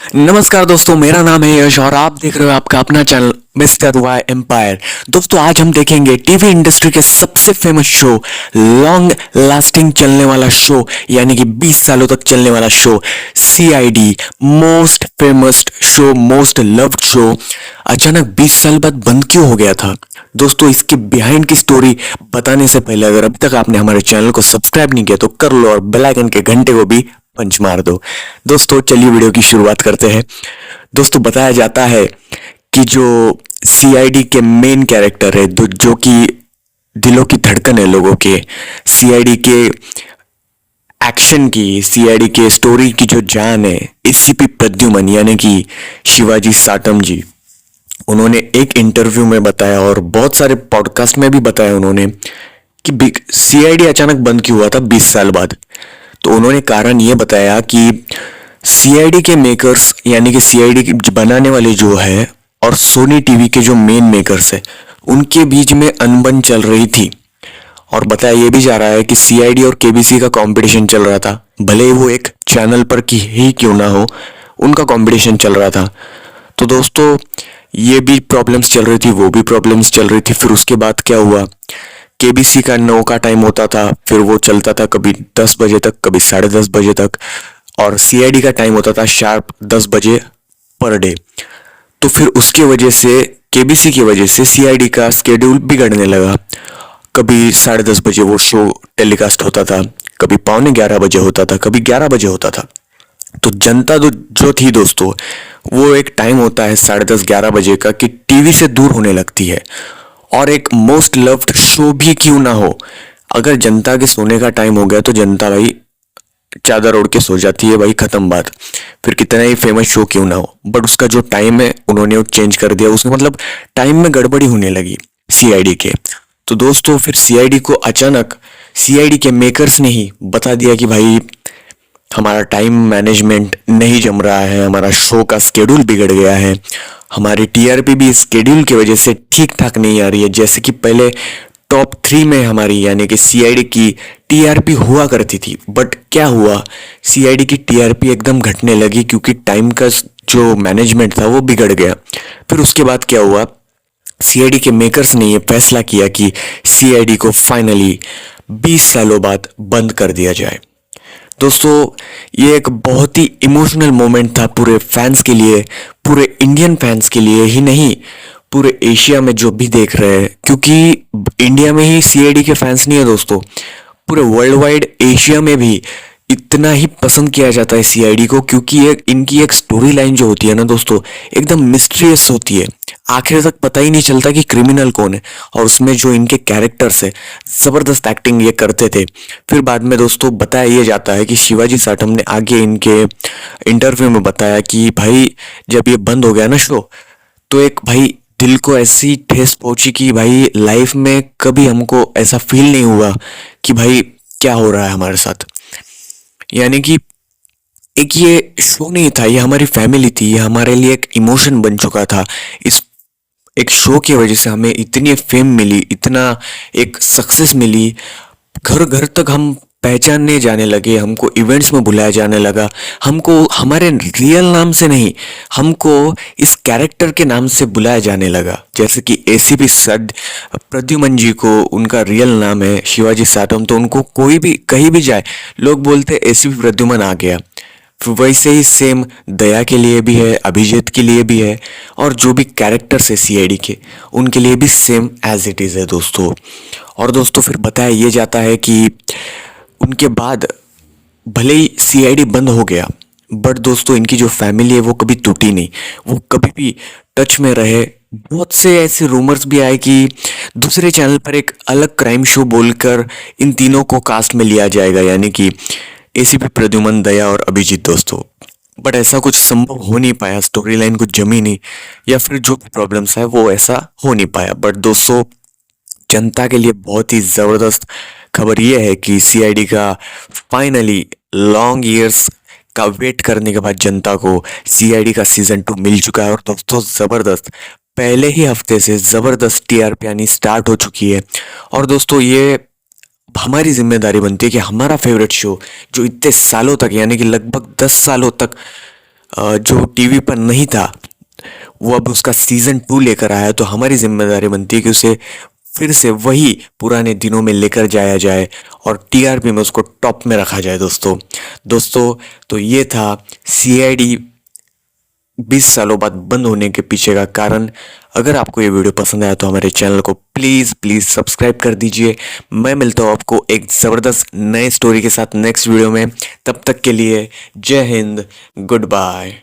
नमस्कार दोस्तों, मेरा नाम है यश और आप देख रहे हो आपका अपना चैनल मिस्टर वाई एम्पायर। दोस्तों, आज हम देखेंगे टीवी इंडस्ट्री के सबसे फेमस शो, लॉन्ग लास्टिंग चलने वाला शो, यानी कि 20 सालों तक चलने वाला show, CID, most famous show, most loved show, अचानक 20 साल बाद बंद क्यों हो गया था। दोस्तों, इसके बिहाइंड की स्टोरी बताने से पहले अगर अभी तक आपने हमारे चैनल को सब्सक्राइब नहीं किया तो कर लो और बेल आइकन के घंटे को भी पंच मार दो। दोस्तों, चलिए वीडियो की शुरुआत करते हैं। दोस्तों, बताया जाता है कि जो सीआईडी के मेन कैरेक्टर है, जो कि दिलों की धड़कन है लोगों के, सीआईडी के एक्शन की, सीआईडी के स्टोरी की जो जान है, एसीपी प्रद्युमन यानी कि शिवाजी साटम जी, उन्होंने एक इंटरव्यू में बताया और बहुत सारे पॉडकास्ट में भी बताया उन्होंने कि सीआईडी अचानक बंद क्यों हुआ था 20 साल बाद। तो उन्होंने कारण ये बताया कि सीआईडी के मेकर्स यानी कि सीआईडी बनाने वाले जो है और सोनी टीवी के जो मेन मेकर्स है, उनके बीच में अनबन चल रही थी। और बताया ये भी जा रहा है कि सीआईडी और केबीसी का कंपटीशन चल रहा था, भले ही वो एक चैनल पर की ही क्यों ना हो, उनका कंपटीशन चल रहा था। तो दोस्तों, ये भी प्रॉब्लम्स चल रही थी, वो भी प्रॉब्लम्स चल रही थी। फिर उसके बाद क्या हुआ, केबीसी का 9 का टाइम होता था, फिर वो चलता था कभी 10 बजे तक, कभी 10:30 बजे तक, और सीआईडी का टाइम होता था शार्प 10 बजे पर डे। तो फिर उसकी वजह से, केबीसी की वजह से सीआईडी का स्केड्यूल बिगड़ने लगा। कभी 10:30 बजे वो शो टेलीकास्ट होता था, कभी 11:15 बजे होता था, कभी 11 बजे होता था। तो जनता जो थी दोस्तों, वो एक टाइम होता है 10:30-11 बजे का कि टीवी से दूर होने लगती है। और एक मोस्ट लव्ड शो भी क्यों ना हो, अगर जनता के सोने का टाइम हो गया तो जनता भाई चादर ओढ़ के सो जाती है, भाई खत्म बात। फिर कितना ही फेमस शो क्यों ना हो, बट उसका जो टाइम है उन्होंने वो चेंज कर दिया, उसमें मतलब टाइम में गड़बड़ी होने लगी सीआईडी के। तो दोस्तों, फिर सीआईडी को अचानक सीआईडी के मेकर्स ने ही बता दिया कि भाई हमारा टाइम मैनेजमेंट नहीं जम रहा है, हमारा शो का स्केड्यूल बिगड़ गया है, हमारी टीआरपी भी स्केड्यूल की वजह से ठीक ठाक नहीं आ रही है। जैसे कि पहले टॉप 3 में हमारी यानी कि सीआईडी की टीआरपी हुआ करती थी, बट क्या हुआ, सीआईडी की टीआरपी एकदम घटने लगी क्योंकि टाइम का जो मैनेजमेंट था वो बिगड़ गया। फिर उसके बाद क्या हुआ, सीआईडी के मेकर्स ने ये फैसला किया कि सीआईडी को फाइनली 20 सालों बाद बंद कर दिया जाए। दोस्तों, ये एक बहुत ही इमोशनल मोमेंट था पूरे फैंस के लिए, पूरे इंडियन फैंस के लिए ही नहीं, पूरे एशिया में जो भी देख रहे हैं, क्योंकि इंडिया में ही सीआईडी के फैंस नहीं है दोस्तों, पूरे वर्ल्ड वाइड एशिया में भी इतना ही पसंद किया जाता है सीआईडी को, क्योंकि इनकी एक स्टोरी लाइन जो होती है ना दोस्तों, एकदम मिस्ट्रियस होती है। आखिर तक पता ही नहीं चलता कि क्रिमिनल कौन है, और उसमें जो इनके कैरेक्टर्स है, जबरदस्त एक्टिंग ये करते थे। फिर बाद में दोस्तों बताया ये जाता है कि शिवाजी साटम ने आगे इनके इंटरव्यू में बताया कि भाई जब ये बंद हो गया ना शो, तो एक भाई दिल को ऐसी ठेस पहुंची कि भाई लाइफ में कभी हमको ऐसा फील नहीं हुआ कि भाई क्या हो रहा है हमारे साथ। यानी कि एक ये शो नहीं था, ये हमारी फैमिली थी, ये हमारे लिए एक इमोशन बन चुका था। इस एक शो की वजह से हमें इतनी फेम मिली, इतना एक सक्सेस मिली, घर घर तक हम पहचानने जाने लगे, हमको इवेंट्स में बुलाया जाने लगा, हमको हमारे रियल नाम से नहीं, हमको इस कैरेक्टर के नाम से बुलाया जाने लगा। जैसे कि एसीपी सद प्रद्युमन जी को उनका रियल नाम है शिवाजी साटम, तो उनको कोई भी कहीं भी जाए लोग बोलते एसीपी प्रद्युमन आ गया। वैसे ही सेम दया के लिए भी है, अभिजीत के लिए भी है, और जो भी कैरेक्टर्स है सीआईडी के, उनके लिए भी सेम एज इट इज़ है दोस्तों। और दोस्तों, फिर बताया ये जाता है कि उनके बाद भले ही सीआईडी बंद हो गया, बट दोस्तों इनकी जो फैमिली है वो कभी टूटी नहीं, वो कभी भी टच में रहे। बहुत से ऐसे रूमर्स भी आए कि दूसरे चैनल पर एक अलग क्राइम शो बोलकर इन तीनों को कास्ट में लिया जाएगा, यानी कि एसीपी प्रद्युमन, दया और अभिजीत दोस्तों। बट ऐसा कुछ संभव हो नहीं पाया, स्टोरी लाइन कुछ जमी नहीं, या फिर जो प्रॉब्लम्स है वो ऐसा हो नहीं पाया। बट दोस्तों, जनता के लिए बहुत ही ज़बरदस्त खबर ये है कि सीआईडी का फाइनली लॉन्ग ईयर्स का वेट करने के बाद जनता को सीआईडी का सीजन 2 मिल चुका है। और दोस्तों, ज़बरदस्त पहले ही हफ्ते से ज़बरदस्त टीआरपी यानी स्टार्ट हो चुकी है। और दोस्तों, ये हमारी जिम्मेदारी बनती है कि हमारा फेवरेट शो जो इतने सालों तक यानी कि लगभग 10 सालों तक जो टीवी पर नहीं था वो अब उसका सीजन 2 लेकर आया, तो हमारी जिम्मेदारी बनती है कि उसे फिर से वही पुराने दिनों में लेकर जाया जाए और टीआरपी में उसको टॉप में रखा जाए। दोस्तों तो ये था सीआईडी 20 सालों बाद बंद होने के पीछे का कारण। अगर आपको ये वीडियो पसंद आया तो हमारे चैनल को प्लीज़ प्लीज़ सब्सक्राइब कर दीजिए। मैं मिलता हूँ आपको एक ज़बरदस्त नए स्टोरी के साथ नेक्स्ट वीडियो में। तब तक के लिए जय हिंद, गुड बाय।